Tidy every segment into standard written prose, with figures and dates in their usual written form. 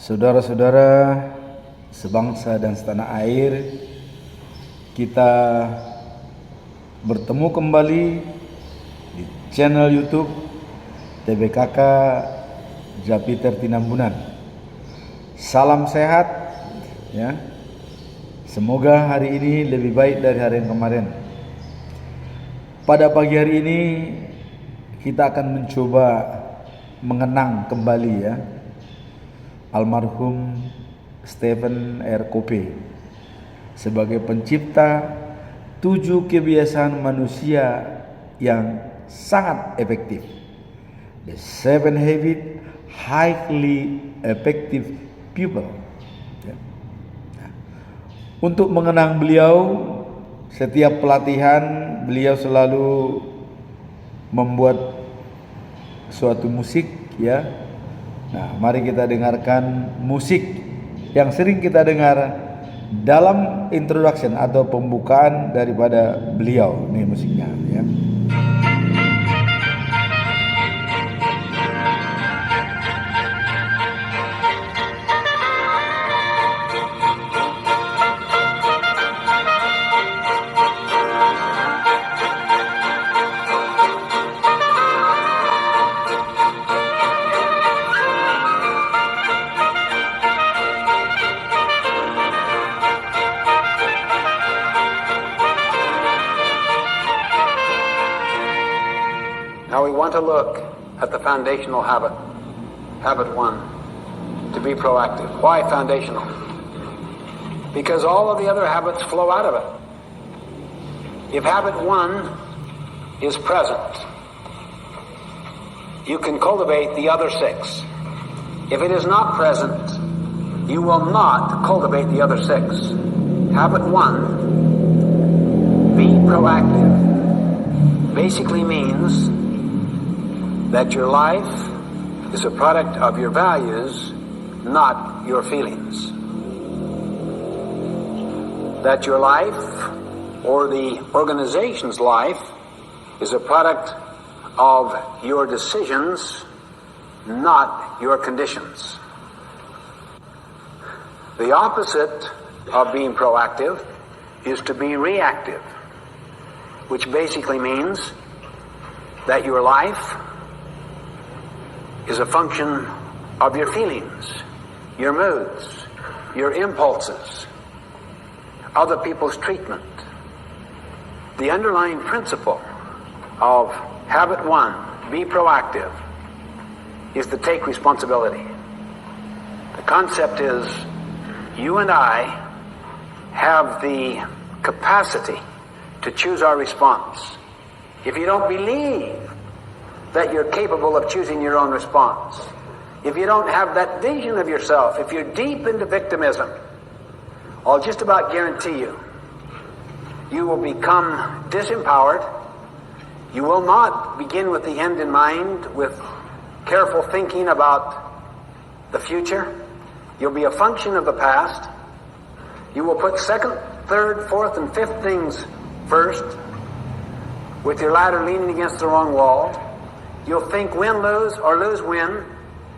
Saudara-saudara sebangsa dan setanah air, kita bertemu kembali di channel YouTube TBKK Japiter Tinambunan. Salam sehat ya. Semoga hari ini lebih baik dari hari yang kemarin. Pada pagi hari ini kita akan mencoba mengenang kembali ya almarhum Stephen R. Covey sebagai pencipta 7 kebiasaan manusia yang sangat efektif. The 7 habits highly effective people. Ya. Nah, untuk mengenang beliau, setiap pelatihan beliau selalu membuat suatu musik ya. Nah, mari kita dengarkan musik yang sering kita dengar dalam introduction atau pembukaan daripada beliau. Ini musiknya ya. Now we want to look at the foundational habit, habit 1, to be proactive. Why foundational? Because all of the other habits flow out of it. If habit 1 is present, you can cultivate the other 6. If it is not present, you will not cultivate the other 6. Habit 1, be proactive, basically means that your life is a product of your values, not your feelings. That your life, or the organization's life, is a product of your decisions, not your conditions. The opposite of being proactive is to be reactive, which basically means that your life is a function of your feelings, your moods, your impulses, other people's treatment. The underlying principle of habit 1, be proactive, is to take responsibility. The concept is you and I have the capacity to choose our response. If you don't believe that you're capable of choosing your own response, if you don't have that vision of yourself, if you're deep into victimism, I'll just about guarantee you, you will become disempowered. You will not begin with the end in mind, with careful thinking about the future. You'll be a function of the past. You will put second, third, fourth, and fifth things first, with your ladder leaning against the wrong wall. You'll think win, lose, or lose, win.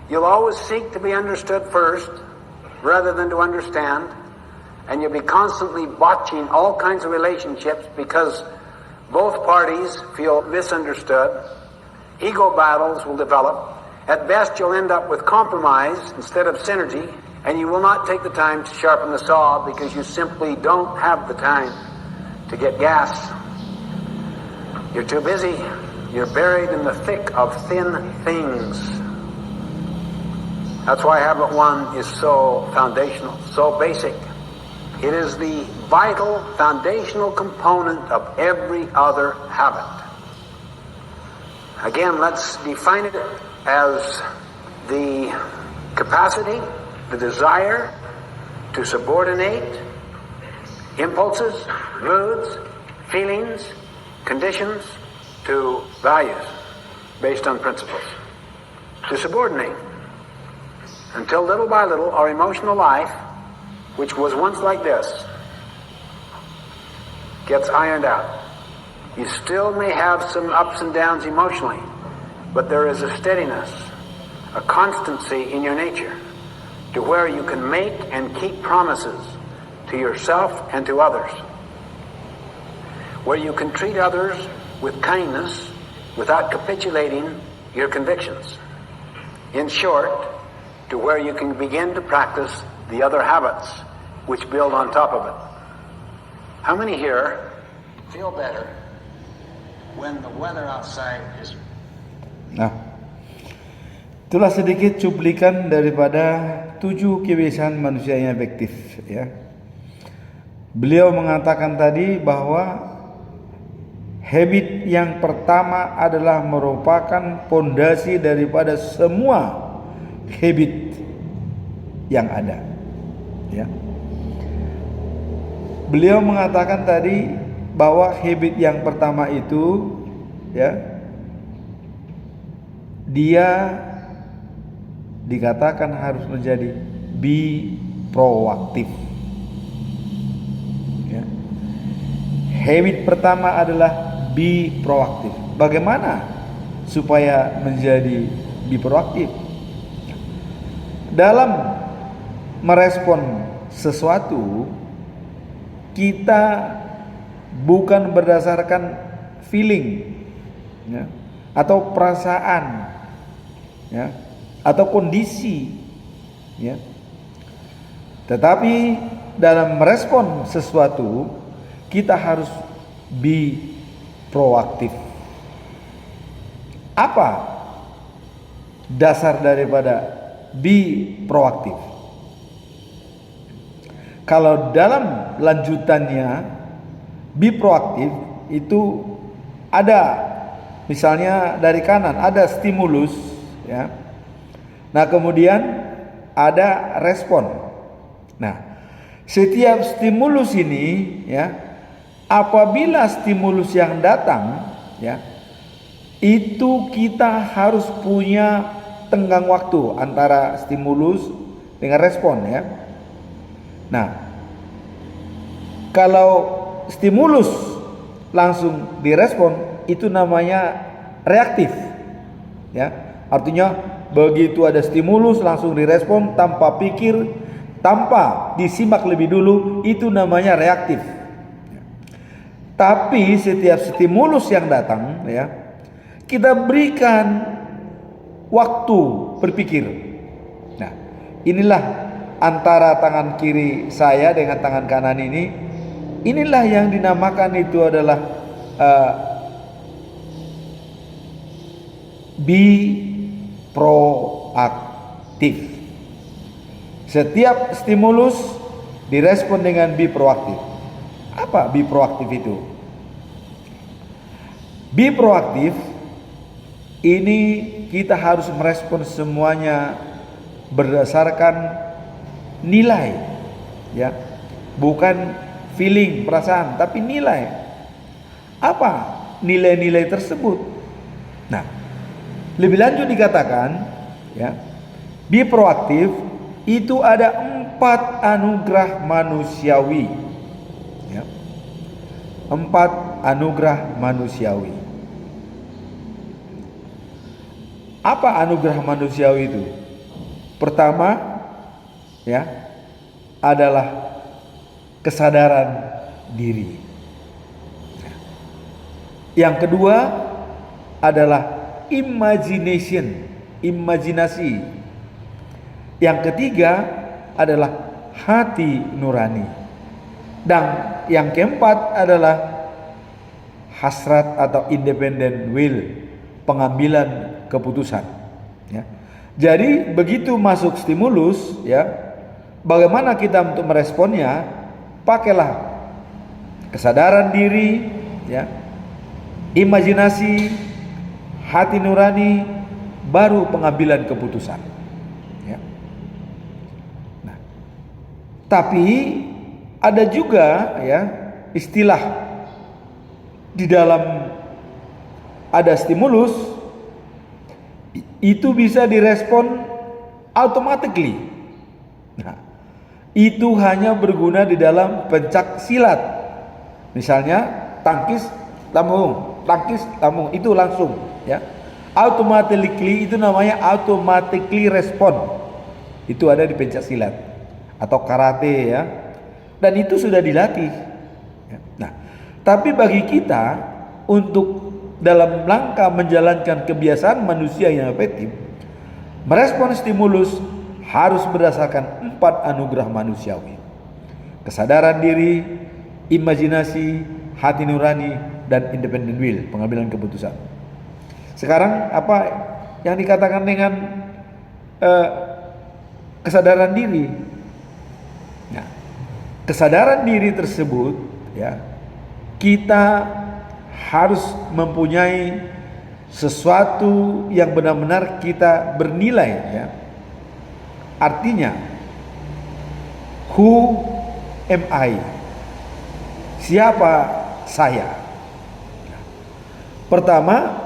You'll always seek to be understood first, rather than to understand. And you'll be constantly botching all kinds of relationships because both parties feel misunderstood. Ego battles will develop. At best, you'll end up with compromise instead of synergy. And you will not take the time to sharpen the saw because you simply don't have the time to get gas. You're too busy. You're buried in the thick of thin things. That's why habit 1 is so foundational, so basic. It is the vital, foundational component of every other habit. Again, let's define it as the capacity, the desire to subordinate impulses, moods, feelings, conditions to values based on principles. To subordinate. Until little by little our emotional life, which was once like this, gets ironed out. You still may have some ups and downs emotionally, but there is a steadiness, a constancy in your nature. to where you can make and keep promises to yourself and to others, where you can treat others with kindness without capitulating your convictions. In short, to where you can begin to practice the other habits which build on top of it. How many here feel better when the weather outside is... Nah, itulah sedikit cuplikan daripada 7 kebiasaan manusia yang efektif, ya. Beliau mengatakan tadi bahwa habit yang pertama adalah merupakan pondasi daripada semua habit yang ada, ya. Beliau mengatakan tadi bahwa habit yang pertama itu, ya, dia dikatakan harus menjadi be proaktif, ya. Habit pertama adalah be proaktif. Bagaimana supaya menjadi be proaktif? Dalam merespon sesuatu, kita bukan berdasarkan feeling, ya, atau perasaan, ya, atau kondisi, ya. Tetapi dalam merespon sesuatu, kita harus be proaktif. Apa dasar daripada be proaktif? Kalau dalam lanjutannya be proaktif itu ada, misalnya dari kanan ada stimulus, ya. Nah, kemudian ada respon. Nah, setiap stimulus ini, ya, apabila stimulus yang datang, ya, itu kita harus punya tenggang waktu antara stimulus dengan respon, ya. Nah, kalau stimulus langsung direspon itu namanya reaktif, ya. Artinya begitu ada stimulus langsung direspon tanpa pikir, tanpa disimak lebih dulu, itu namanya reaktif. Tapi setiap stimulus yang datang, ya, kita berikan waktu berpikir. Nah, inilah antara tangan kiri saya dengan tangan kanan ini, inilah yang dinamakan itu adalah be proaktif. Setiap stimulus direspon dengan be proaktif. Apa be proaktif itu? Be proaktif ini kita harus merespon semuanya berdasarkan nilai, ya, bukan feeling, perasaan, tapi nilai. Apa nilai-nilai tersebut? Nah, lebih lanjut dikatakan, ya, be proaktif itu ada 4 anugerah manusiawi, ya, 4 anugerah manusiawi. Apa anugerah manusiawi itu? Pertama, ya, adalah kesadaran diri. Yang kedua adalah imajinasi. Yang ketiga adalah hati nurani. Dan yang keempat adalah hasrat atau independent will, pengambilan keputusan, ya. Jadi begitu masuk stimulus, ya, bagaimana kita untuk meresponnya? Pakailah kesadaran diri, ya, imajinasi, hati nurani, baru pengambilan keputusan, ya. Nah, tapi ada juga, ya, istilah di dalam ada stimulus itu bisa direspon automatically. Nah, itu hanya berguna di dalam pencak silat. Misalnya tangkis lambung, itu langsung, ya. Automatically itu namanya automatically respond. Itu ada di pencak silat atau karate ya. Dan itu sudah dilatih. Ya. Nah, tapi bagi kita untuk dalam langkah menjalankan kebiasaan manusia yang efektif, merespon stimulus harus berdasarkan 4 anugerah manusiawi. Kesadaran diri, imajinasi, hati nurani, dan independent will, pengambilan keputusan. Sekarang apa yang dikatakan dengan kesadaran diri? Nah, kesadaran diri tersebut ya, kita harus mempunyai sesuatu yang benar-benar kita bernilai ya. Artinya, who am I? Siapa saya? Pertama,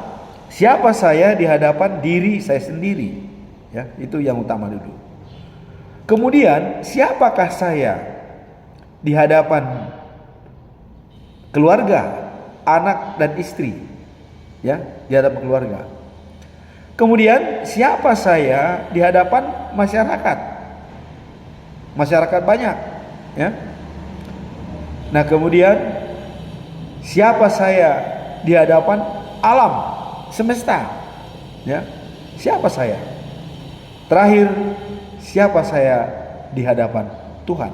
siapa saya di hadapan diri saya sendiri? Ya, itu yang utama dulu. Kemudian, siapakah saya di hadapan keluarga, anak dan istri? Ya, di hadapan keluarga. Kemudian, siapa saya di hadapan masyarakat? Masyarakat banyak, ya. Nah, kemudian siapa saya di hadapan alam semesta? Ya. Siapa saya? Terakhir, siapa saya di hadapan Tuhan?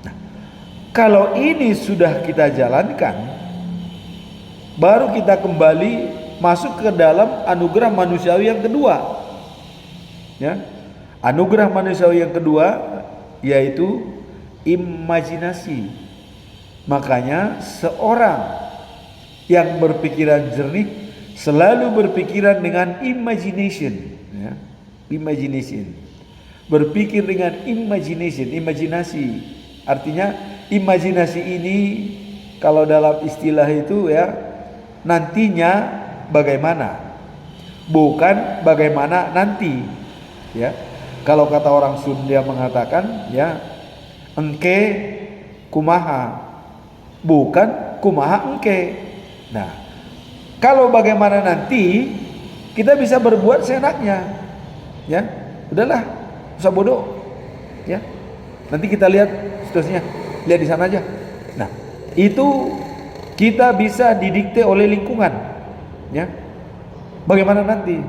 Nah, kalau ini sudah kita jalankan, baru kita kembali masuk ke dalam anugerah manusiawi yang kedua. Ya. Anugerah manusiawi yang kedua yaitu imajinasi. Makanya seorang yang berpikiran jernih selalu berpikiran dengan imagination, ya. Imagination. Berpikir dengan imagination, imajinasi. Artinya imajinasi ini kalau dalam istilah itu ya, nantinya bagaimana, bukan bagaimana nanti, ya. Kalau kata orang Sunda mengatakan ya, engke kumaha, bukan kumaha engke. Nah, kalau bagaimana nanti, kita bisa berbuat seenaknya, ya. Udahlah, usah bodoh, ya. Nanti kita lihat situasinya, lihat di sana aja. Nah, itu kita bisa didikte oleh lingkungan, ya. Bagaimana nanti?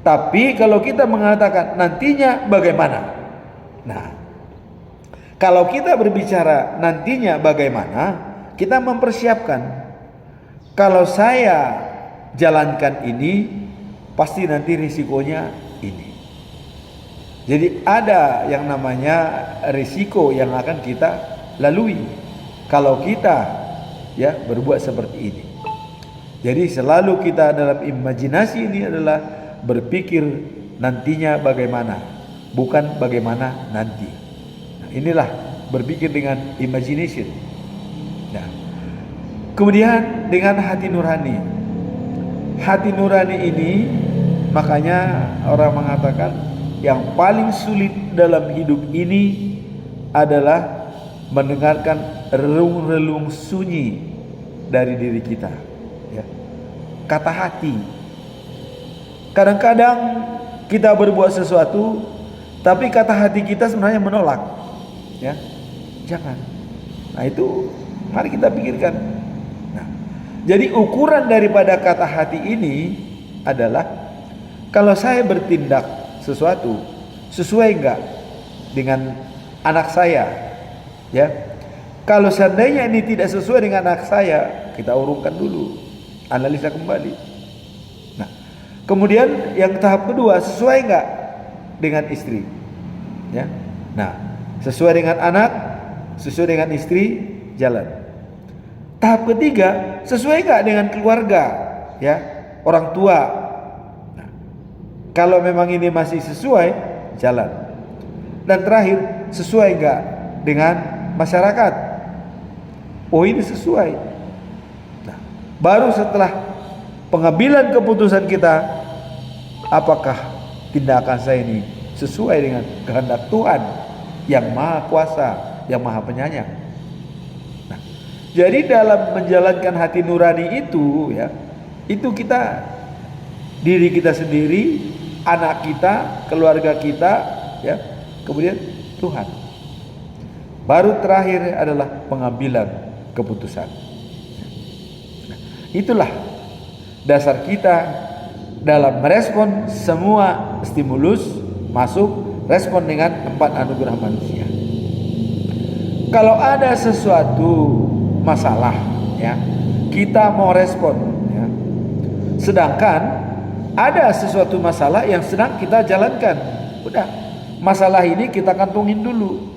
Tapi kalau kita mengatakan nantinya bagaimana? Nah, kalau kita berbicara nantinya bagaimana, kita mempersiapkan. Kalau saya jalankan ini, pasti nanti risikonya ini. Jadi ada yang namanya risiko yang akan kita lalui kalau kita ya berbuat seperti ini. Jadi selalu kita dalam imajinasi ini adalah berpikir nantinya bagaimana, bukan bagaimana nanti. Nah, inilah berpikir dengan imagination. Nah, kemudian dengan hati nurani. Hati nurani ini makanya orang mengatakan yang paling sulit dalam hidup ini adalah mendengarkan relung-relung sunyi dari diri kita, ya. Kata hati. Kadang-kadang kita berbuat sesuatu, tapi kata hati kita sebenarnya menolak, ya. Jangan. Nah, itu mari kita pikirkan. Nah, jadi ukuran daripada kata hati ini adalah kalau saya bertindak sesuatu sesuai enggak dengan anak saya, ya. Kalau seandainya ini tidak sesuai dengan anak saya, kita urungkan dulu, analisa kembali. Nah, kemudian yang tahap kedua, sesuai enggak dengan istri, ya. Nah, sesuai dengan anak, sesuai dengan istri, jalan. Tahap ketiga, sesuai enggak dengan keluarga, ya, orang tua. Nah, kalau memang ini masih sesuai, jalan. Dan terakhir, sesuai enggak dengan masyarakat? Oh, ini sesuai. Nah, baru setelah pengambilan keputusan kita, apakah tindakan saya ini sesuai dengan kehendak Tuhan yang Maha Kuasa, yang Maha Penyayang. Nah, jadi dalam menjalankan hati nurani itu, ya, itu kita, diri kita sendiri, anak kita, keluarga kita, ya. Kemudian Tuhan. Baru terakhir adalah pengambilan keputusan. Nah, itulah dasar kita dalam merespon semua stimulus masuk, respon dengan 4 anugerah manusia. Kalau ada sesuatu masalah, ya, kita mau respon, ya. Sedangkan ada sesuatu masalah yang sedang kita jalankan. Udah, masalah ini kita kantongin dulu.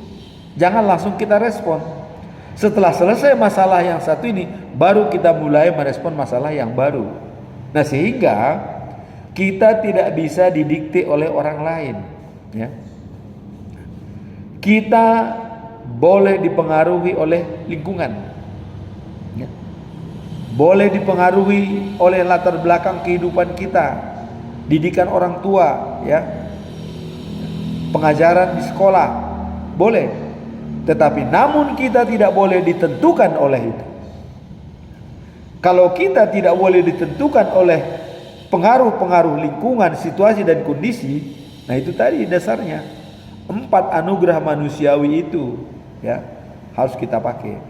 Jangan langsung kita respon. Setelah selesai masalah yang satu ini, baru kita mulai merespon masalah yang baru. Nah, sehingga kita tidak bisa didikte oleh orang lain, ya. Kita boleh dipengaruhi oleh lingkungan, ya. Boleh dipengaruhi oleh latar belakang kehidupan kita, didikan orang tua, ya, pengajaran di sekolah, boleh. Tetapi namun kita tidak boleh ditentukan oleh itu. Kalau kita tidak boleh ditentukan oleh pengaruh-pengaruh lingkungan, situasi dan kondisi, nah itu tadi dasarnya 4 anugerah manusiawi itu, ya, harus kita pakai.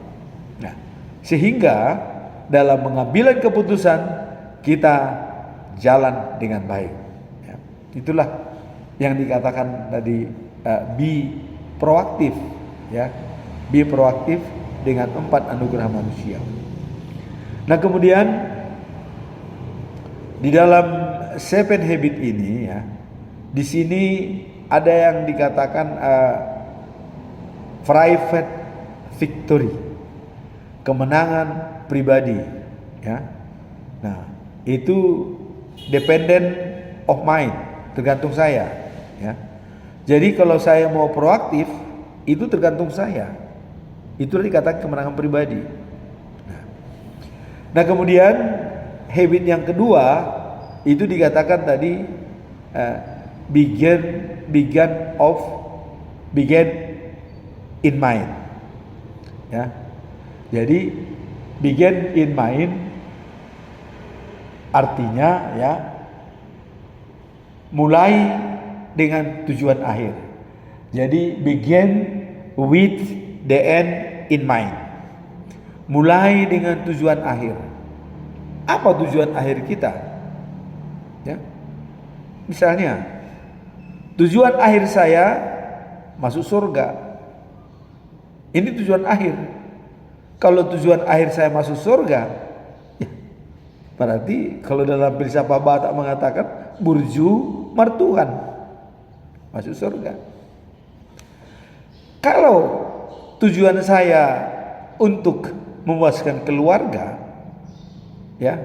Nah, sehingga dalam mengambil keputusan kita jalan dengan baik, ya. Itulah yang dikatakan tadi, be proaktif, ya, be proaktif dengan 4 anugerah manusia. Nah, kemudian di dalam 7 habit ini, ya, di sini ada yang dikatakan private victory, kemenangan pribadi, ya. Nah, itu dependent of mind, tergantung saya, ya. Jadi kalau saya mau proaktif, itu tergantung saya. Itu dikatakan kemenangan pribadi. Nah, kemudian habit yang kedua itu dikatakan tadi begin in mind, ya. Jadi begin in mind artinya, ya, mulai dengan tujuan akhir. Jadi begin with the end in mind. Mulai dengan tujuan akhir. Apa tujuan akhir kita? Ya. Misalnya, tujuan akhir saya masuk surga. Ini tujuan akhir. Kalau tujuan akhir saya masuk surga, ya, berarti kalau dalam filsafat Batak mengatakan burju martuhan, masuk surga. Kalau tujuan saya untuk memuaskan keluarga, ya,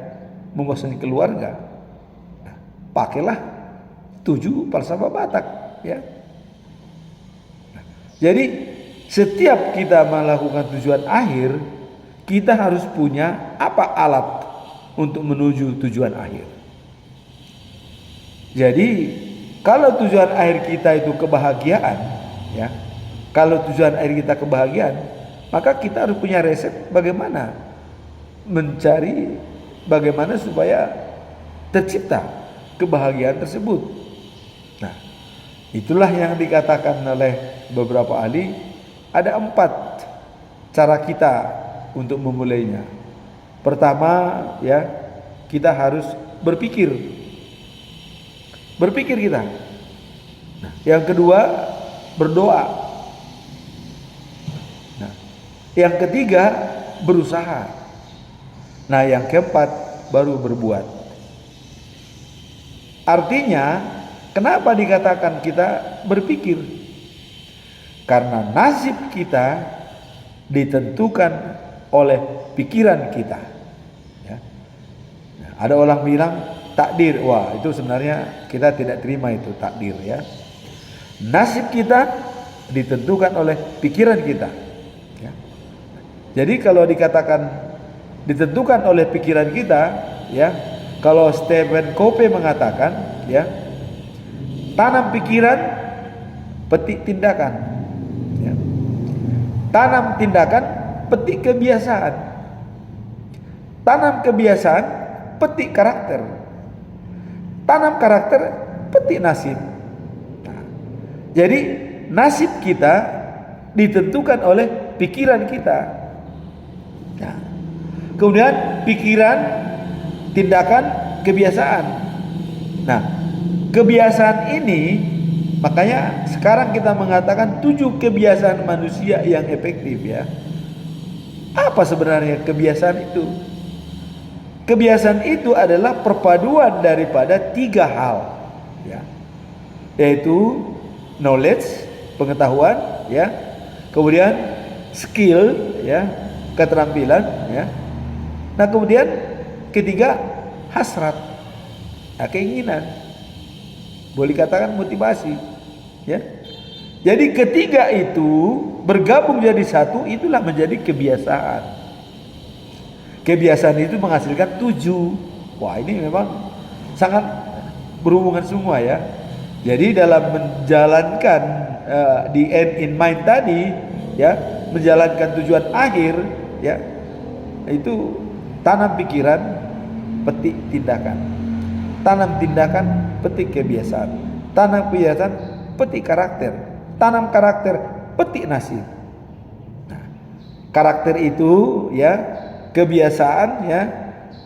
memuaskan keluarga, nah, pakailah 7 falsafah Batak, ya. Nah, jadi setiap kita melakukan tujuan akhir, kita harus punya apa alat untuk menuju tujuan akhir. Jadi kalau tujuan akhir kita itu kebahagiaan, ya, kalau tujuan akhir kita kebahagiaan, maka kita harus punya resep bagaimana mencari bagaimana supaya tercipta kebahagiaan tersebut. Nah, itulah yang dikatakan oleh beberapa ahli, ada 4 cara kita untuk memulainya. Pertama, ya, kita harus berpikir kita. Nah, yang kedua, berdoa. Yang ketiga, berusaha. Nah, yang keempat, baru berbuat. Artinya, kenapa dikatakan kita berpikir? Karena nasib kita ditentukan oleh pikiran kita, ya. Nah, ada orang bilang takdir. Wah, itu sebenarnya kita tidak terima itu takdir, ya. Nasib kita ditentukan oleh pikiran kita. Jadi kalau dikatakan ditentukan oleh pikiran kita, ya, kalau Stephen Covey mengatakan, ya, tanam pikiran, petik tindakan, ya. Tanam tindakan, petik kebiasaan. Tanam kebiasaan, petik karakter. Tanam karakter, petik nasib. Nah, Jadi nasib kita ditentukan oleh pikiran kita. Nah, kemudian pikiran, tindakan, kebiasaan. Nah, kebiasaan ini makanya sekarang kita mengatakan 7 kebiasaan manusia yang efektif ya. Apa sebenarnya kebiasaan itu? Kebiasaan itu adalah perpaduan daripada 3 hal ya. Yaitu knowledge, pengetahuan ya. Kemudian skill ya, keterampilan ya. Nah, kemudian ketiga hasrat. Nah, keinginan. Boleh katakan motivasi ya. Jadi ketiga itu bergabung jadi satu, itulah menjadi kebiasaan. Kebiasaan itu menghasilkan 7. Wah, ini memang sangat berhubungan semua ya. Jadi dalam menjalankan the end in mind tadi ya, menjalankan tujuan akhir ya, itu tanam pikiran, petik tindakan. Tanam tindakan, petik kebiasaan. Tanam kebiasaan, petik karakter. Tanam karakter, petik nasib. Nah, karakter itu ya, kebiasaan ya,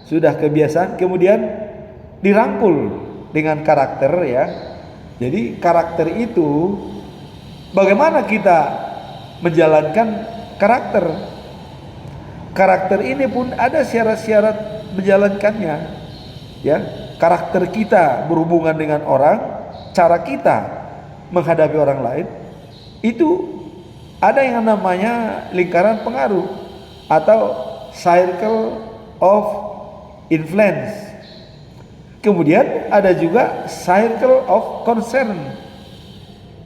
sudah kebiasaan kemudian dirangkul dengan karakter ya. Jadi karakter itu bagaimana kita menjalankan karakter. Karakter ini pun ada syarat-syarat menjalankannya ya. Karakter kita berhubungan dengan orang, cara kita menghadapi orang lain, itu ada yang namanya lingkaran pengaruh atau circle of influence. Kemudian ada juga circle of concern.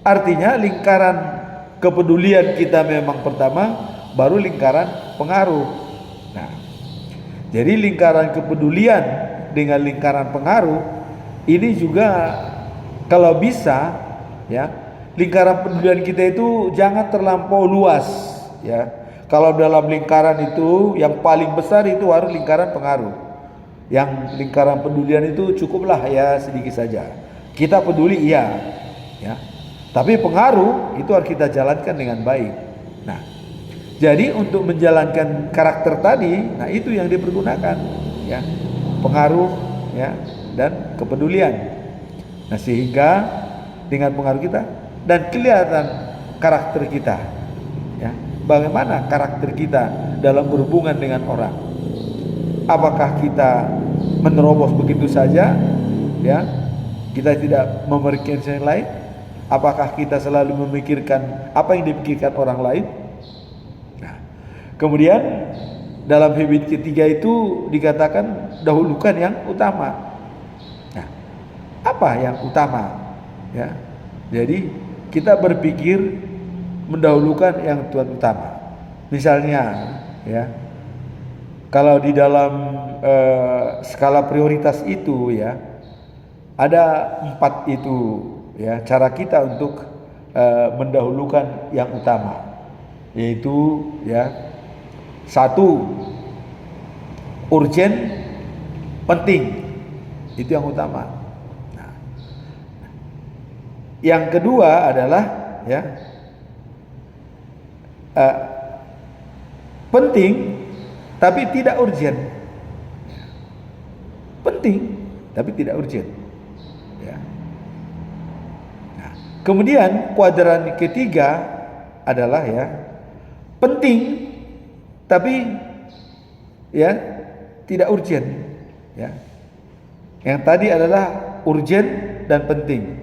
Artinya lingkaran kepedulian kita memang pertama, baru lingkaran pengaruh. Nah, jadi lingkaran kepedulian dengan lingkaran pengaruh ini juga kalau bisa ya, lingkaran kepedulian kita itu jangan terlampau luas ya. Kalau dalam lingkaran itu yang paling besar itu harus lingkaran pengaruh. Yang lingkaran pedulian itu cukuplah ya sedikit saja. Kita peduli iya ya. Tapi pengaruh itu harus kita jalankan dengan baik. Nah, jadi untuk menjalankan karakter tadi, nah itu yang dipergunakan ya. Pengaruh ya dan kepedulian. Nah, sehingga dengan pengaruh kita dan kelihatan karakter kita ya. Bagaimana karakter kita dalam berhubungan dengan orang? Apakah kita menerobos begitu saja ya, kita tidak memikirkan yang lain? Apakah kita selalu memikirkan apa yang dipikirkan orang lain? Nah, kemudian dalam habit ketiga itu dikatakan dahulukan yang utama. Nah, apa yang utama ya? Jadi kita berpikir mendahulukan yang Tuhan utama. Misalnya ya, kalau di dalam skala prioritas itu ya, ada 4 itu ya, cara kita untuk mendahulukan yang utama, yaitu ya, 1 urgent, penting, itu yang utama. Nah, yang kedua adalah ya, penting tapi tidak urgent. Penting tapi tidak urgent ya. Nah, kemudian kuadran ketiga adalah ya, penting tapi ya tidak urgent ya. Yang tadi adalah urgent dan penting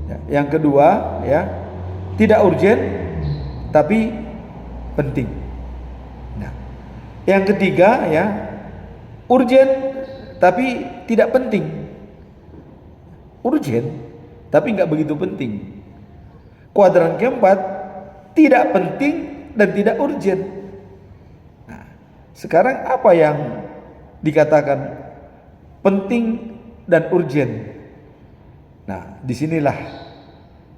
ya. Yang kedua ya, tidak urgent tapi penting. Nah, yang ketiga ya, urgent tapi tidak penting. Urgent tapi nggak begitu penting. Kuadran keempat, tidak penting dan tidak urgent. Nah, sekarang apa yang dikatakan penting dan urgent? Nah, disinilah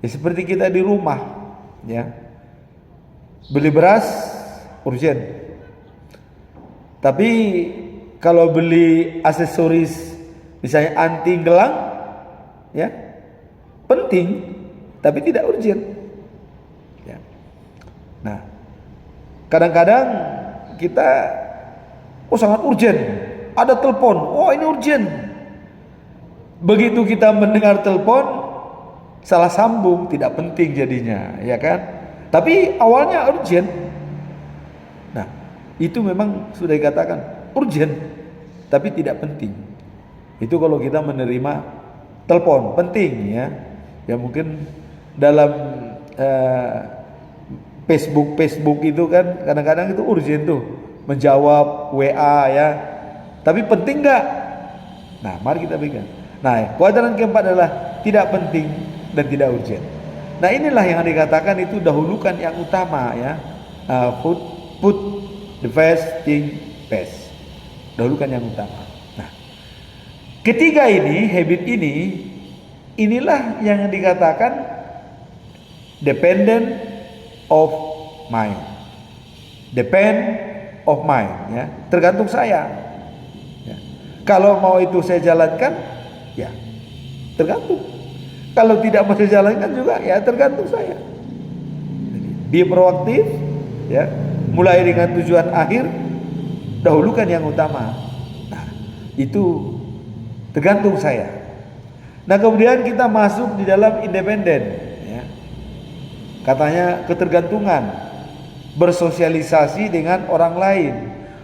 ya, seperti kita di rumah ya, beli beras urgent, tapi kalau beli aksesoris misalnya anti gelang ya, penting tapi tidak urgent. Ya. Nah, kadang-kadang kita sangat urgent, ada telepon, ini urgent. Begitu kita mendengar telepon, salah sambung, tidak penting jadinya, ya kan? Tapi awalnya urgent. Nah, itu memang sudah dikatakan urgent, tapi tidak penting. Itu kalau kita menerima telepon penting, ya. Ya mungkin dalam Facebook itu kan kadang-kadang itu urgent tuh, menjawab WA ya. Tapi penting nggak? Nah, mari kita pegang. Nah, kuadran keempat adalah tidak penting dan tidak urgent. Nah, inilah yang dikatakan itu dahulukan yang utama ya. Put the first thing first. Dahulukan yang utama. Nah, ketiga ini, habit ini, inilah yang dikatakan dependent of mind. Depend of mind ya. Tergantung saya. Ya. Kalau mau itu saya jalankan, ya tergantung. Kalau tidak mau saya jalankan juga, ya tergantung saya. Be proaktif, ya. Mulai dengan tujuan akhir, dahulukan yang utama. Nah, itu tergantung saya. Nah, kemudian kita masuk di dalam independen, ya. Katanya ketergantungan, bersosialisasi dengan orang lain,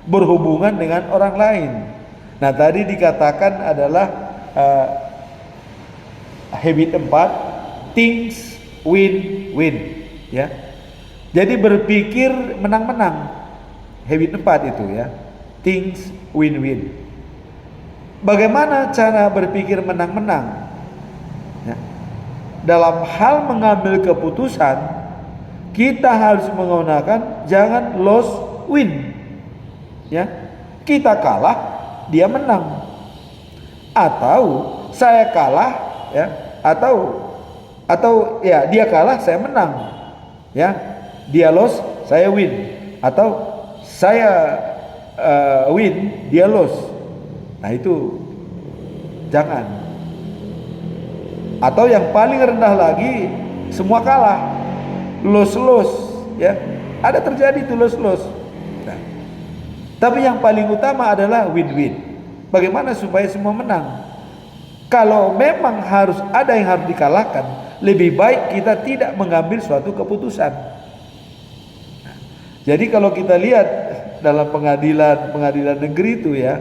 berhubungan dengan orang lain. Nah, tadi dikatakan adalah habit 4, things win-win, ya. Jadi berpikir menang-menang. Habit 4 itu ya. Things win-win. Bagaimana cara berpikir menang-menang? Ya. Dalam hal mengambil keputusan, kita harus menggunakan jangan lose win. Ya. Kita kalah, dia menang. Atau saya kalah, ya. Atau ya dia kalah, saya menang. Ya. Dia loss, saya win. Atau saya win, dia loss. Nah, itu jangan. Atau yang paling rendah lagi, semua kalah, loss ya. Ada terjadi itu loss. Nah, tapi yang paling utama adalah win-win. Bagaimana supaya semua menang? Kalau memang harus ada yang harus dikalahkan, lebih baik kita tidak mengambil suatu keputusan. Jadi kalau kita lihat dalam pengadilan negeri itu ya,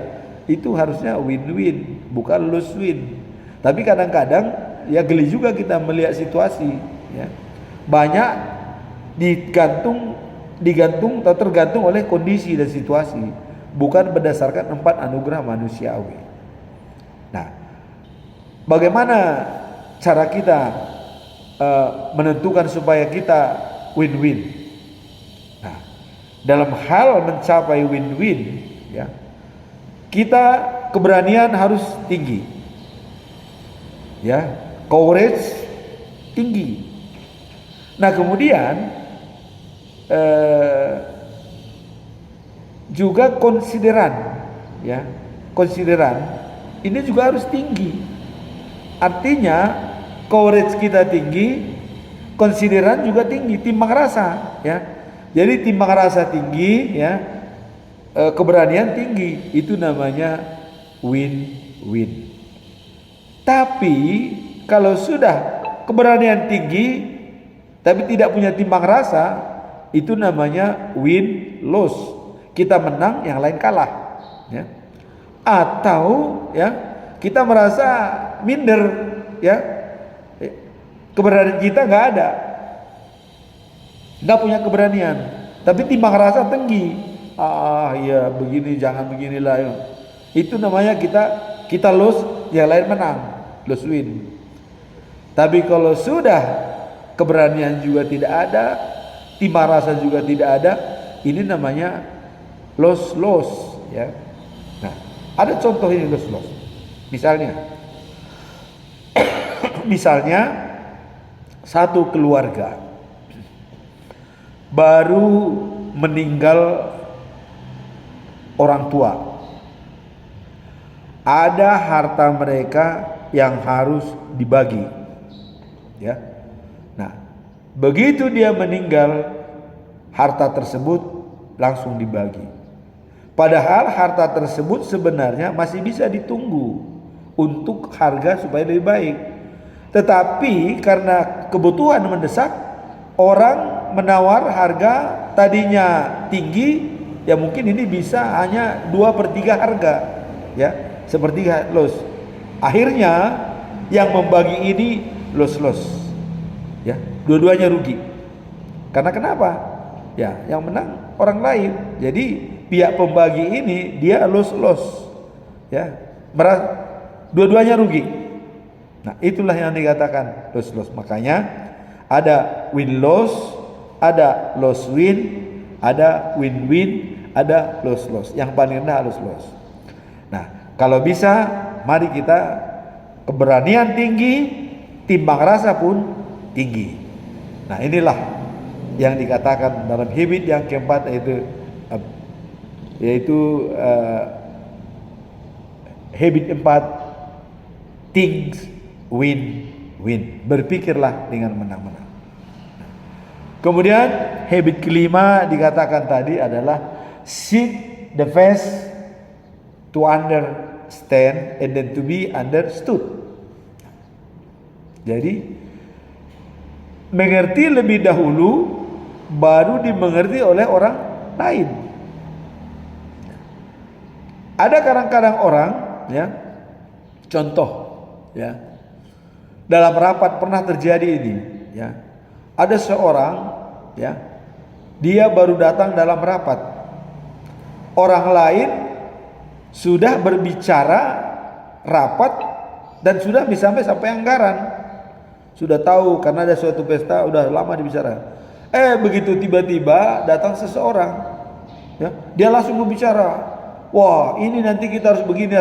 itu harusnya win-win, bukan lose win. Tapi kadang-kadang ya geli juga kita melihat situasi ya. Banyak digantung atau tergantung oleh kondisi dan situasi, bukan berdasarkan 4 anugerah manusiawi. Nah, bagaimana cara kita menentukan supaya kita win-win? Dalam hal mencapai win-win ya, kita keberanian harus tinggi ya, courage tinggi. Nah, kemudian juga konsideran ya, konsideran ini juga harus tinggi. Artinya courage kita tinggi, konsideran juga tinggi, timbang rasa ya. Jadi timbang rasa tinggi ya, keberanian tinggi, itu namanya win-win. Tapi kalau sudah keberanian tinggi tapi tidak punya timbang rasa, itu namanya win-loss. Kita menang, yang lain kalah ya. Atau ya kita merasa minder ya, keberanian kita nggak ada, nggak punya keberanian, tapi timbang rasa tinggi. Ya begini, jangan beginilah ya. Itu namanya kita lose, yang lain menang, lose win. Tapi kalau sudah keberanian juga tidak ada, timbang rasa juga tidak ada, ini namanya loss ya. Nah, ada contoh ini loss. Misalnya satu keluarga baru meninggal orang tua, ada harta mereka yang harus dibagi ya. Nah, begitu dia meninggal, harta tersebut langsung dibagi. Padahal harta tersebut sebenarnya masih bisa ditunggu untuk harga supaya lebih baik. Tetapi karena kebutuhan mendesak, orang menawar harga tadinya tinggi, ya mungkin ini bisa hanya 2/3 harga, ya, sepertiga loss. Akhirnya yang membagi ini loss, ya, dua-duanya rugi. Karena kenapa? Ya, yang menang orang lain. Jadi pihak pembagi ini dia loss, ya, dua-duanya rugi. Nah, itulah yang dikatakan loss. Makanya ada win loss, ada loss win, ada win win, ada loss. Yang paling rendah loss. Nah, kalau bisa mari kita keberanian tinggi, timbang rasa pun tinggi. Nah, inilah yang dikatakan dalam habit yang keempat, yaitu habit 4, things win. Berpikirlah dengan menang-menang. Kemudian habit kelima dikatakan tadi adalah seek the best to understand and then to be understood. Jadi mengerti lebih dahulu baru dimengerti oleh orang lain. Ada kadang-kadang orang, ya, contoh, ya, dalam rapat pernah terjadi ini, ya, ada seorang, ya, dia baru datang dalam rapat, orang lain sudah berbicara rapat dan sudah sampai anggaran, sudah tahu karena ada suatu pesta, udah lama dibicara. Begitu tiba-tiba datang seseorang, ya, dia langsung berbicara, wah ini nanti kita harus begini.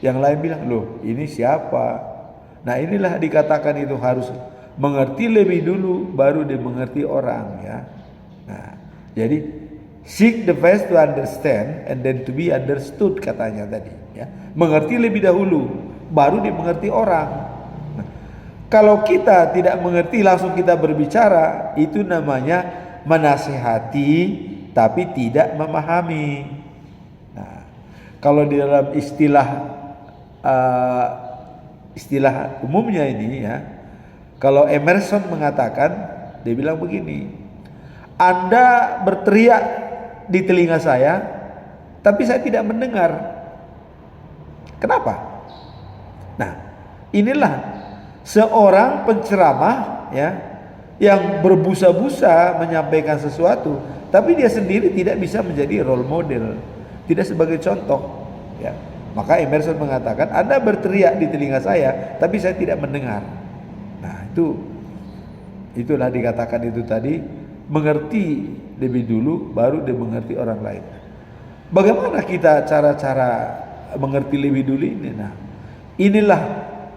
Yang lain bilang, loh ini siapa? Nah, inilah dikatakan itu harus mengerti lebih dulu baru dimengerti orang, ya. Nah, jadi seek the best to understand and then to be understood katanya tadi, ya. Mengerti lebih dahulu baru dimengerti orang. Nah, kalau kita tidak mengerti langsung kita berbicara, itu namanya menasihati tapi tidak memahami. Nah, kalau di dalam istilah umumnya ini, ya, kalau Emerson mengatakan, dia bilang begini, Anda berteriak di telinga saya tapi saya tidak mendengar. Kenapa? Nah, inilah seorang penceramah, ya, yang berbusa-busa menyampaikan sesuatu tapi dia sendiri tidak bisa menjadi role model, tidak sebagai contoh, ya. Maka Emerson mengatakan, Anda berteriak di telinga saya tapi saya tidak mendengar. Nah, itulah dikatakan itu tadi, mengerti lebih dulu baru dimengerti orang lain. Bagaimana kita cara-cara mengerti lebih dulu ini? Nah, inilah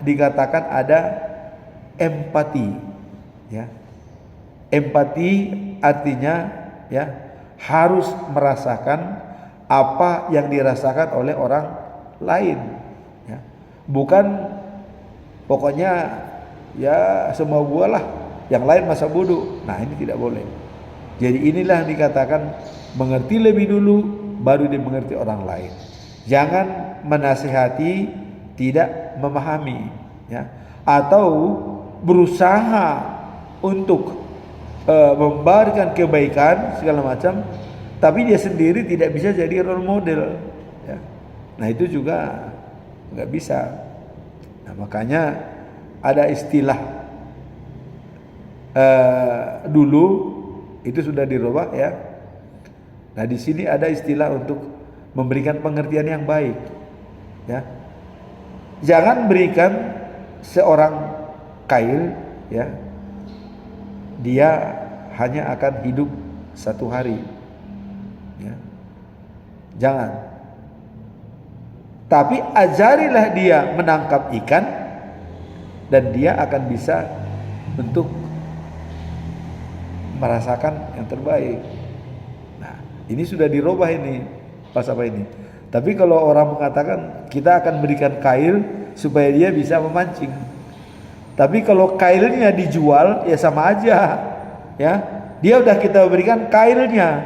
dikatakan ada empati, ya. Empati artinya, ya, harus merasakan apa yang dirasakan oleh orang lain, ya. Bukan pokoknya ya semua gua lah, yang lain masa bodoh. Nah, ini tidak boleh. Jadi inilah dikatakan mengerti lebih dulu baru dimengerti orang lain. Jangan menasihati tidak memahami, ya, atau berusaha untuk memberikan kebaikan segala macam tapi dia sendiri tidak bisa jadi role model, ya. Nah, itu juga nggak bisa. Nah, makanya ada istilah dulu itu sudah dirubah, ya. Nah, di sini ada istilah untuk memberikan pengertian yang baik, ya. Jangan berikan seorang kail, ya, dia hanya akan hidup 1 hari, ya. Jangan. Tapi ajarilah dia menangkap ikan dan dia akan bisa untuk merasakan yang terbaik. Nah, ini sudah dirubah ini pas apa ini. Tapi kalau orang mengatakan kita akan berikan kail supaya dia bisa memancing. Tapi kalau kailnya dijual ya sama aja, ya. Dia udah kita berikan kailnya,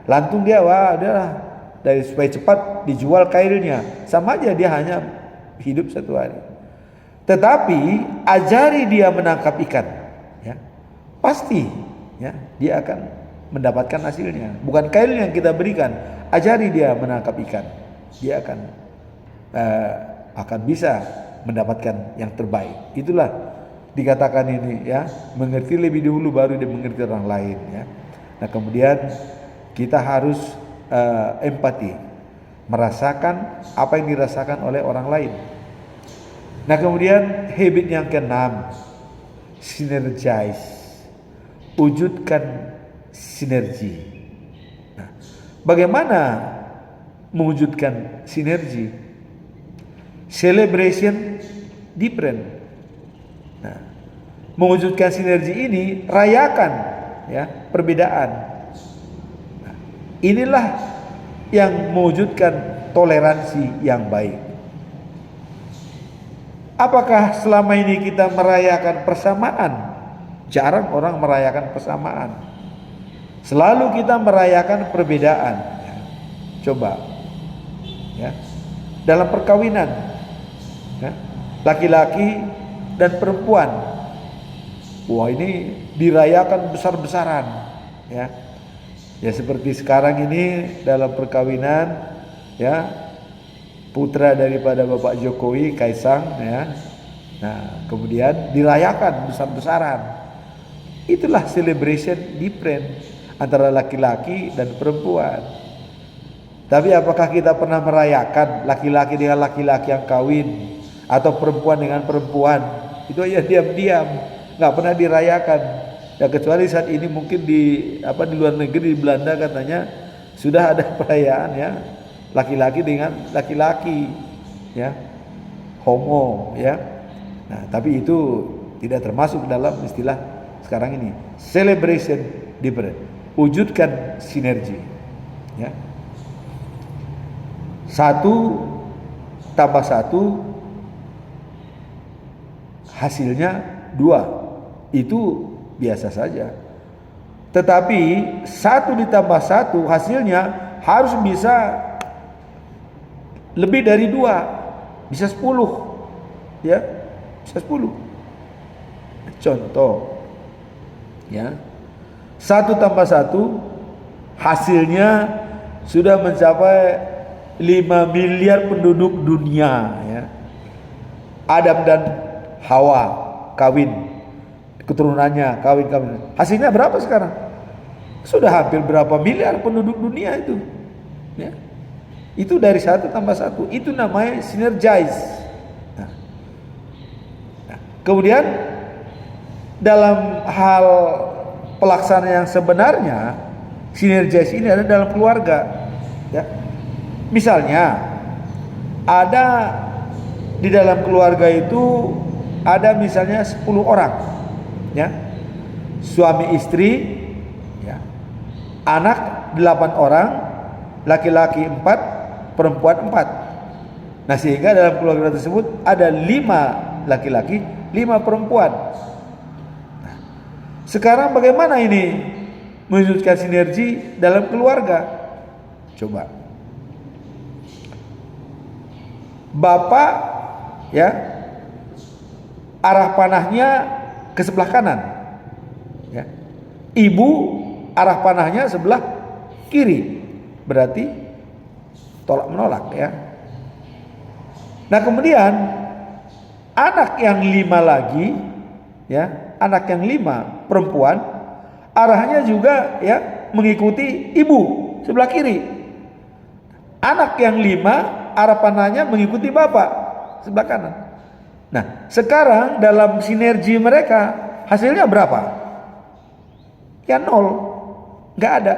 langsung dia wah udahlah dari supaya cepat dijual kailnya, sama aja dia hanya hidup 1 hari. Tetapi ajari dia menangkap ikan, ya pasti, ya dia akan mendapatkan hasilnya. Bukan kail yang kita berikan, ajari dia menangkap ikan, dia akan bisa mendapatkan yang terbaik. Itulah dikatakan ini, ya, mengerti lebih dulu baru dia mengerti orang lain, ya. Nah kemudian kita harus empati, merasakan apa yang dirasakan oleh orang lain. Nah kemudian habit yang keenam, synergize, wujudkan sinergi. Nah, bagaimana mewujudkan sinergi? Celebration different. Nah, mewujudkan sinergi ini rayakan, ya, perbedaan. Nah, inilah yang mewujudkan toleransi yang baik. Apakah selama ini kita merayakan persamaan? Jarang orang merayakan persamaan. Selalu kita merayakan perbedaan. Ya, coba, ya, dalam perkawinan, ya, laki-laki dan perempuan, wah ini dirayakan besar-besaran, ya. Ya seperti sekarang ini dalam perkawinan, ya, putra daripada Bapak Jokowi, Kaisang, ya. Nah, kemudian dirayakan besar-besaran. Itulah celebration different antara laki-laki dan perempuan. Tapi apakah kita pernah merayakan laki-laki dengan laki-laki yang kawin atau perempuan dengan perempuan? Itu aja diam-diam, nggak pernah dirayakan. Ya kecuali saat ini mungkin di luar negeri, di Belanda katanya sudah ada perayaan, ya, laki-laki dengan laki-laki, ya, homo, ya. Nah tapi itu tidak termasuk dalam istilah sekarang ini. Celebration different, wujudkan sinergi, ya. 1 tambah 1 hasilnya 2, itu biasa saja. Tetapi 1 ditambah 1 hasilnya harus bisa lebih dari 2, bisa 10, ya, bisa 10. Contoh, ya, 1 tambah 1 hasilnya sudah mencapai 5 miliar penduduk dunia, ya. Adam dan Hawa kawin, keturunannya kawin. Hasilnya berapa sekarang? Sudah hampir berapa miliar penduduk dunia itu, ya. Itu dari 1 tambah 1, itu namanya synergize. Nah, kemudian dalam hal pelaksanaan yang sebenarnya, synergize ini ada dalam keluarga, ya. Misalnya ada di dalam keluarga itu ada misalnya 10 orang, ya, suami istri, ya, anak 8 orang, laki-laki 4, perempuan 4. Nah sehingga dalam keluarga tersebut ada 5 laki-laki, 5 perempuan. Nah, sekarang bagaimana ini mewujudkan sinergi dalam keluarga? Coba, bapak, ya, arah panahnya ke sebelah kanan, ya. Ibu arah panahnya sebelah kiri, berarti tolak menolak, ya. Nah kemudian anak yang 5 lagi, ya, anak yang 5 perempuan, arahnya juga, ya, mengikuti ibu sebelah kiri. Anak yang 5 arah panahnya mengikuti bapak sebelah kanan. Nah sekarang dalam sinergi mereka hasilnya berapa? Ya 0, nggak ada.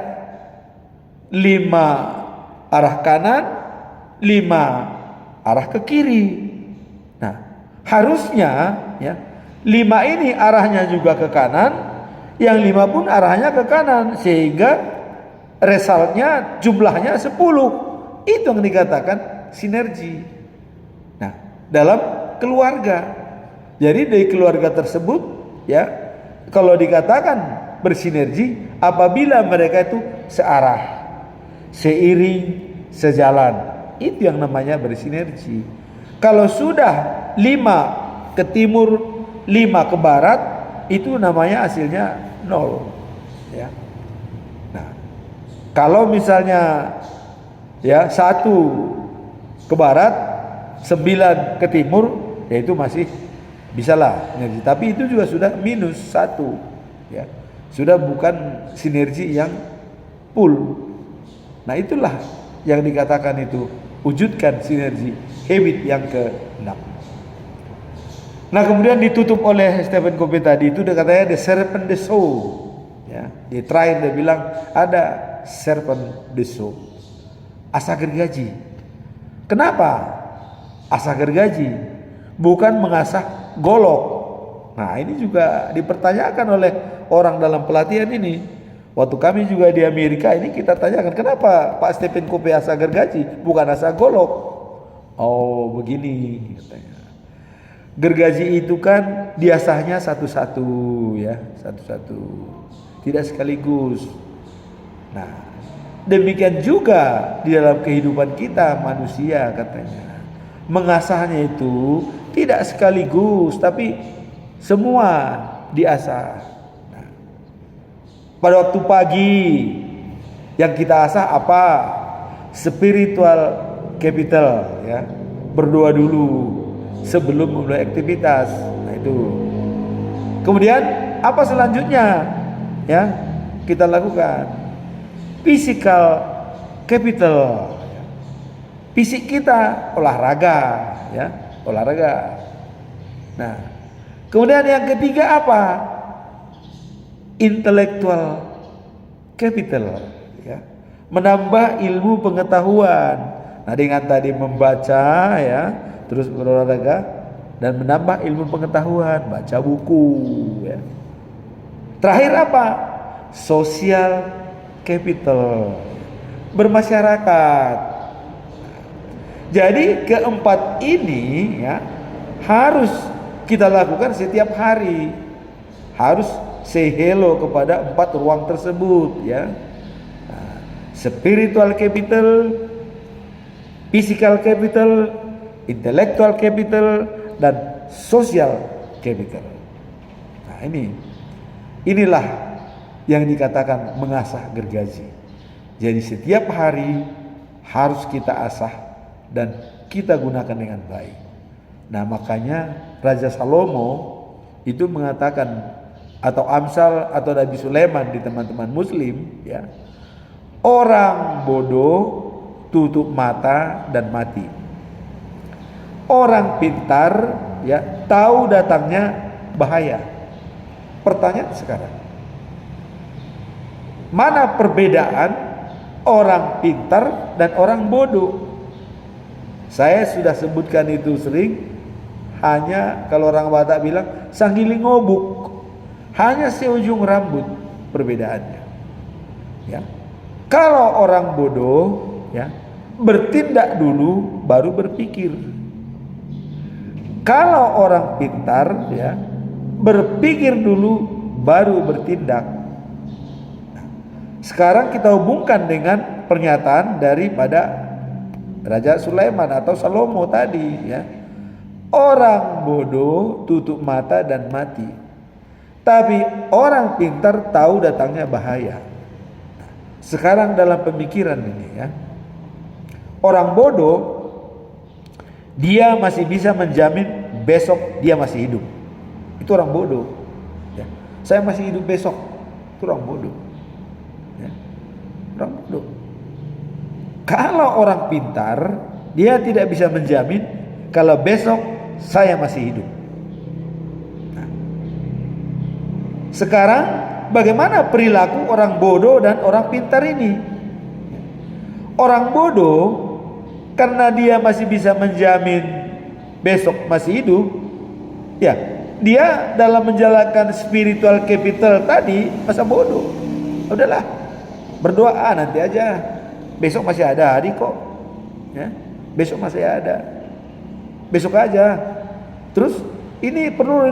5 arah kanan, 5 arah ke kiri. Nah harusnya, ya, 5 ini arahnya juga ke kanan, yang 5 pun arahnya ke kanan, sehingga resultnya jumlahnya 10. Itu yang dikatakan sinergi. Nah dalam keluarga, Jadi dari keluarga tersebut, ya, kalau dikatakan bersinergi apabila mereka itu searah, seiring, sejalan, itu yang namanya bersinergi. Kalau sudah 5 ke timur, 5 ke barat, itu namanya hasilnya 0, ya. Nah, kalau misalnya ya 1 ke barat, 9 ke timur, ya itu masih bisalah sinergi. Tapi itu juga sudah -1, ya. Sudah bukan sinergi yang full. Nah, itulah yang dikatakan itu wujudkan sinergi habit yang ke-6. Nah, kemudian ditutup oleh Stephen Covey tadi itu, dia katanya the serpent the soul, ya. Di terakhir dia bilang ada serpent the soul, asa gergaji. Kenapa asa gergaji? Bukan mengasah golok. Nah, ini juga dipertanyakan oleh orang dalam pelatihan ini. Waktu kami juga di Amerika ini kita tanyakan, kenapa Pak Stephen Covey asa gergaji bukan asa golok? Oh, begini katanya. Gergaji itu kan diasahnya satu-satu, ya, satu-satu, tidak sekaligus. Nah, demikian juga di dalam kehidupan kita manusia katanya. Mengasahnya itu tidak sekaligus, tapi semua diasah. Nah, pada waktu pagi yang kita asah apa? Spiritual capital, ya. Berdoa dulu sebelum memulai aktivitas. Nah, itu. Kemudian apa selanjutnya? Ya, kita lakukan physical capital. Fisik kita olahraga, ya, olahraga. Nah, kemudian yang ketiga apa? Intellectual capital, ya. Menambah ilmu pengetahuan. Nah, dengan tadi membaca, ya, terus berolahraga dan menambah ilmu pengetahuan, baca buku, ya. Terakhir apa? Social capital, bermasyarakat. Jadi keempat ini, ya, harus kita lakukan setiap hari. Harus say hello kepada 4 ruang tersebut, ya. Nah, spiritual capital, physical capital, intellectual capital, dan social capital. Nah, inilah yang dikatakan mengasah gergaji. Jadi setiap hari harus kita asah dan kita gunakan dengan baik. Nah, makanya Raja Salomo itu mengatakan, atau Amsal atau Nabi Sulaiman di teman-teman muslim, ya, orang bodoh tutup mata dan mati. Orang pintar, ya, tahu datangnya bahaya. Pertanyaan sekarang, mana perbedaan orang pintar dan orang bodoh? Saya sudah sebutkan itu sering. Hanya kalau orang Batak bilang sanggiling ngobuk, hanya seujung rambut perbedaannya, ya. Kalau orang bodoh, ya, bertindak dulu baru berpikir. Kalau orang pintar, ya, berpikir dulu baru bertindak. Nah, sekarang kita hubungkan dengan pernyataan daripada Raja Sulaiman atau Salomo tadi, ya. Orang bodoh tutup mata dan mati, tapi orang pintar tahu datangnya bahaya. Sekarang dalam pemikiran ini, ya, orang bodoh dia masih bisa menjamin besok dia masih hidup. Itu orang bodoh, ya. Saya masih hidup besok, itu orang bodoh, ya. Orang bodoh. Kalau orang pintar, dia tidak bisa menjamin kalau besok saya masih hidup. Nah, sekarang bagaimana perilaku orang bodoh dan orang pintar ini? Orang bodoh karena dia masih bisa menjamin besok masih hidup, ya, dia dalam menjalankan spiritual capital tadi masa bodoh. Udahlah, berdoa nanti aja. Besok masih ada hari kok, ya. Besok masih ada. Besok aja. Terus ini perlu,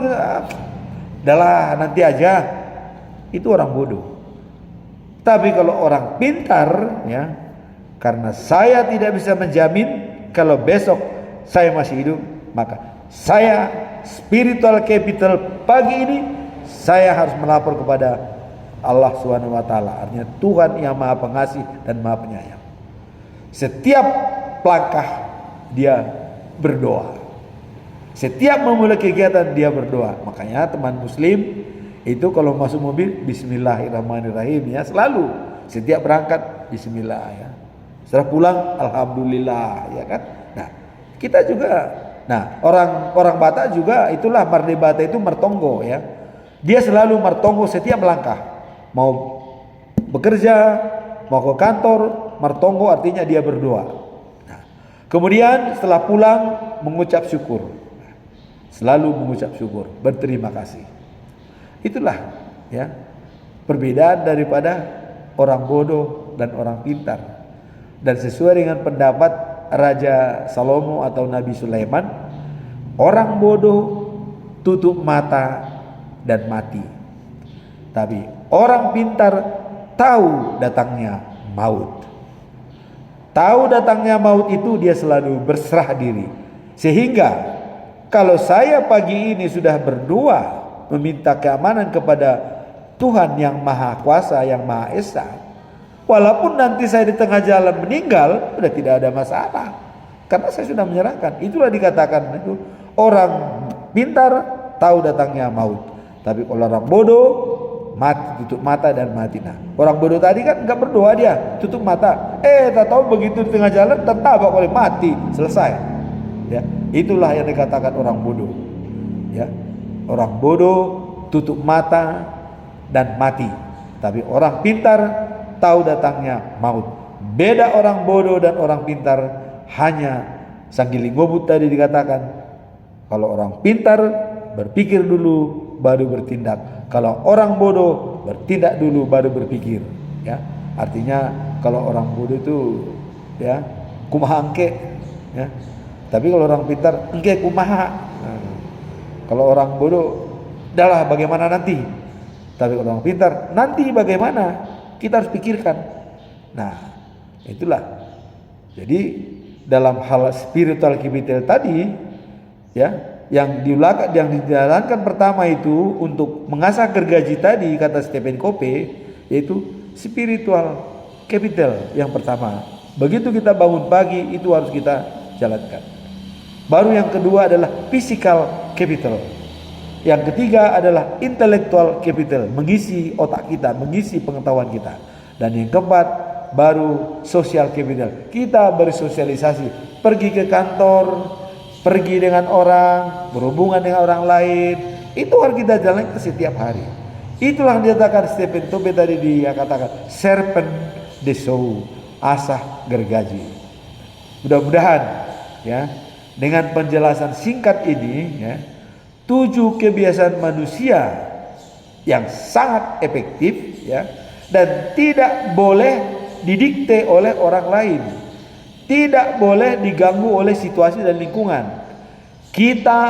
udahlah nanti aja. Itu orang bodoh. Tapi kalau orang pintar, ya, karena saya tidak bisa menjamin kalau besok saya masih hidup, maka saya spiritual capital pagi ini saya harus melapor kepada Allah Subhanahu wa taala. Artinya Tuhan yang Maha Pengasih dan Maha Penyayang. Setiap langkah dia berdoa. Setiap memulai kegiatan dia berdoa. Makanya teman muslim itu kalau masuk mobil bismillahirrahmanirrahim, ya, selalu. Setiap berangkat bismillah, ya. Setelah pulang alhamdulillah, ya kan? Nah, kita juga, nah, orang Batak juga itulah mardebata itu mertonggo, ya. Dia selalu mertonggo setiap langkah. Mau bekerja, mau ke kantor, mertonggo artinya dia berdoa. Nah, kemudian setelah pulang mengucap syukur. Selalu mengucap syukur, berterima kasih. Itulah, ya, perbedaan daripada orang bodoh dan orang pintar. Dan sesuai dengan pendapat Raja Salomo atau Nabi Sulaiman, orang bodoh tutup mata dan mati. Tapi orang pintar tahu datangnya maut. Tahu datangnya maut itu dia selalu berserah diri. Sehingga kalau saya pagi ini sudah berdoa meminta keamanan kepada Tuhan yang Maha Kuasa, yang Maha Esa, walaupun nanti saya di tengah jalan meninggal, sudah tidak ada masalah. Karena saya sudah menyerahkan. Itulah dikatakan itu orang pintar tahu datangnya maut. Tapi kalau orang bodoh mati, tutup mata dan mati. Nah, orang bodoh tadi kan nggak berdoa, dia tutup mata. Tak tahu begitu di tengah jalan tertabrak oleh mati, selesai. Ya, itulah yang dikatakan orang bodoh. Ya, orang bodoh tutup mata dan mati. Tapi orang pintar tahu datangnya maut. Beda orang bodoh dan orang pintar hanya Sanggiling Ngobut tadi dikatakan. Kalau orang pintar berpikir dulu baru bertindak. Kalau orang bodoh bertindak dulu baru berpikir. Ya, artinya kalau orang bodoh itu, ya, kumaha engke, ya. Tapi kalau orang pintar engke kumaha. Nah, kalau orang bodoh, udahlah bagaimana nanti. Tapi kalau orang pintar, nanti bagaimana? Kita harus pikirkan. Nah, itulah. Jadi dalam hal spiritual capital tadi, ya, yang dijalankan pertama itu untuk mengasah gergaji tadi kata Stephen Covey, yaitu spiritual capital yang pertama. Begitu kita bangun pagi itu harus kita jalankan. Baru yang kedua adalah physical capital. Yang ketiga adalah intellectual capital, mengisi otak kita, mengisi pengetahuan kita. Dan yang keempat baru social capital. Kita bersosialisasi, pergi ke kantor, pergi dengan orang, berhubungan dengan orang lain. Itu harus kita jalankan setiap hari. Itulah yang dikatakan Stephen Covey tadi, dia katakan serpent the soul, asah gergaji. Mudah-mudahan, ya, dengan penjelasan singkat ini, ya, 7 kebiasaan manusia yang sangat efektif, ya, dan tidak boleh didikte oleh orang lain, tidak boleh diganggu oleh situasi dan lingkungan. Kita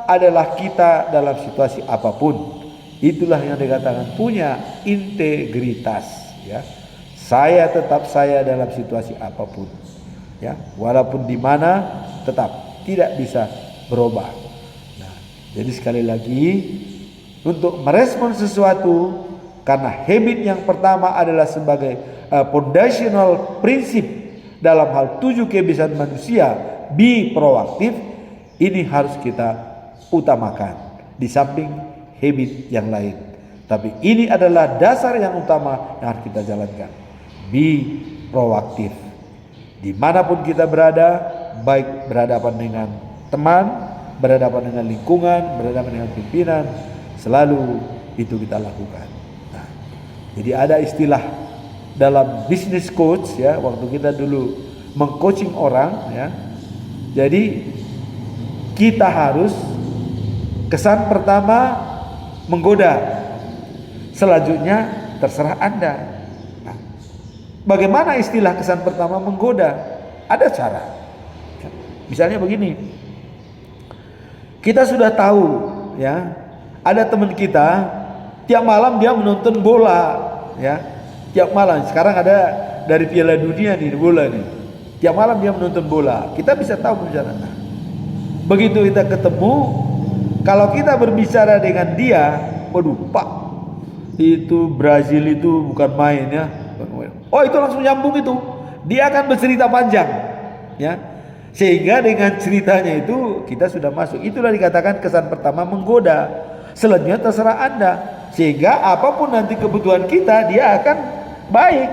adalah kita dalam situasi apapun. Itulah yang dikatakan punya integritas, ya. Saya tetap saya dalam situasi apapun, ya, walaupun di mana tetap tidak bisa berubah. Nah, jadi sekali lagi untuk merespon sesuatu, karena habit yang pertama adalah sebagai foundational prinsip dalam hal 7 kebiasaan manusia, be proaktif, ini harus kita utamakan di samping habit yang lain. Tapi ini adalah dasar yang utama yang harus kita jalankan. Be proaktif. Dimanapun kita berada, baik berhadapan dengan teman, berhadapan dengan lingkungan, berhadapan dengan pimpinan, selalu itu kita lakukan. Nah, jadi ada istilah dalam business coach, ya, waktu kita dulu mengcoaching orang, ya. Jadi kita harus kesan pertama menggoda, selanjutnya terserah Anda. Nah, bagaimana istilah kesan pertama menggoda? Ada cara. Misalnya begini, kita sudah tahu ya, ada teman kita tiap malam dia menonton bola, ya, tiap malam. Sekarang ada dari Piala Dunia nih bola nih, tiap malam dia menonton bola. Kita bisa tahu pembicaraan. Nah, begitu kita ketemu, kalau kita berbicara dengan dia, waduh Pak, itu Brazil itu bukan main ya. Oh itu langsung nyambung itu. Dia akan bercerita panjang, ya. Sehingga dengan ceritanya itu kita sudah masuk. Itulah dikatakan kesan pertama menggoda. Selanjutnya terserah Anda. Sehingga apapun nanti kebutuhan kita, dia akan baik,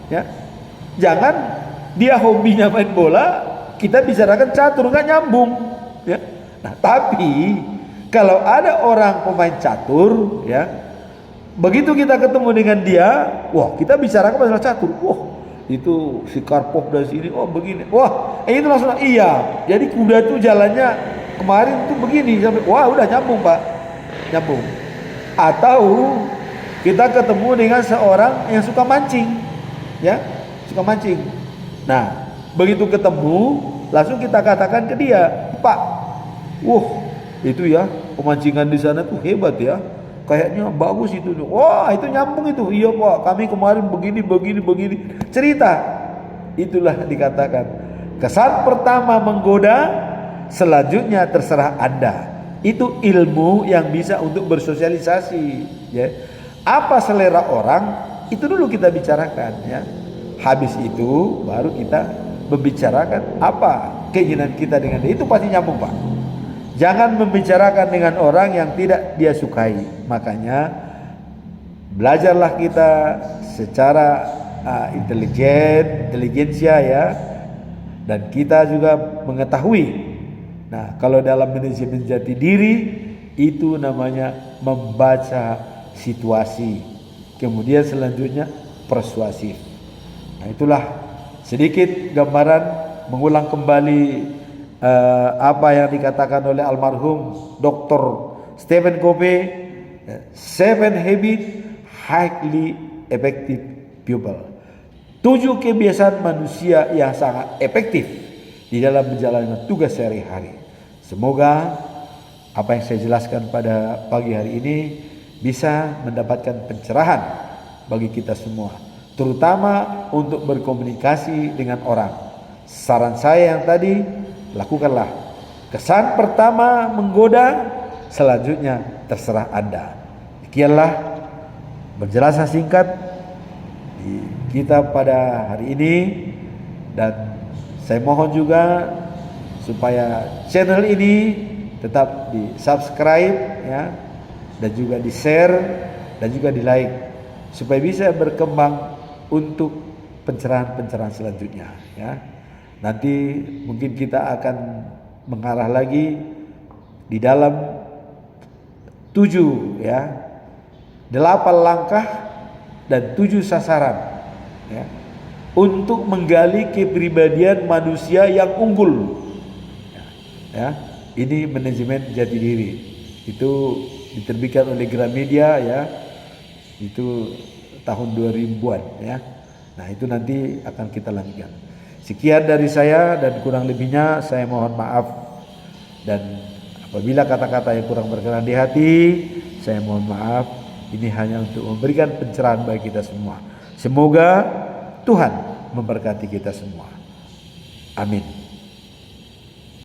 ya. Jangan dia hobinya main bola, kita bicarakan catur, nggak nyambung, ya. Nah, tapi kalau ada orang pemain catur, ya, begitu kita ketemu dengan dia, wah kita bicarakan masalah catur, wah itu si Karpov dari sini, oh begini, wah itu langsung iya. Jadi kuda tuh jalannya kemarin tuh begini sampai, wah udah nyambung Pak, nyambung. Atau kita ketemu dengan seorang yang suka mancing, ya, suka mancing. Nah begitu ketemu langsung kita katakan ke dia, Pak, wah itu ya pemancingan di sana tuh hebat ya. Kayaknya bagus itu. Wah itu nyambung itu. Iya Pak, kami kemarin begini. Cerita. Itulah dikatakan kesan pertama menggoda, selanjutnya terserah Anda. Itu ilmu yang bisa untuk bersosialisasi, ya. Apa selera orang itu dulu kita bicarakan, ya. Habis itu baru kita membicarakan apa keinginan kita dengan dia. Itu pasti nyambung Pak. Jangan membicarakan dengan orang yang tidak dia sukai. Makanya belajarlah kita secara intelijensia, ya. Dan kita juga mengetahui. Nah, kalau dalam manajemen jati diri itu namanya membaca situasi. Kemudian selanjutnya persuasif. Nah, itulah sedikit gambaran mengulang kembali apa yang dikatakan oleh almarhum Dr. Stephen Covey, 7 Habits Highly Effective People. 7 kebiasaan manusia yang sangat efektif di dalam menjalankan tugas sehari-hari. Semoga apa yang saya jelaskan pada pagi hari ini bisa mendapatkan pencerahan bagi kita semua, terutama untuk berkomunikasi dengan orang. Saran saya yang tadi, lakukanlah. Kesan pertama menggoda, selanjutnya terserah Anda. Demikianlah penjelasan singkat kita pada hari ini, dan saya mohon juga supaya channel ini tetap di subscribe, ya, dan juga di share dan juga di like supaya bisa berkembang untuk pencerahan-pencerahan selanjutnya, ya. Nanti mungkin kita akan mengarah lagi di dalam 7, ya, 8 langkah dan 7 sasaran, ya, untuk menggali kepribadian manusia yang unggul, ya. Ini manajemen jati diri, itu diterbitkan oleh Gramedia, ya, itu tahun 2000-an, ya. Nah itu nanti akan kita lanjutkan. Sekian dari saya, dan kurang lebihnya saya mohon maaf, dan apabila kata-kata yang kurang berkenan di hati, saya mohon maaf. Ini hanya untuk memberikan pencerahan bagi kita semua. Semoga Tuhan memberkati kita semua. Amin.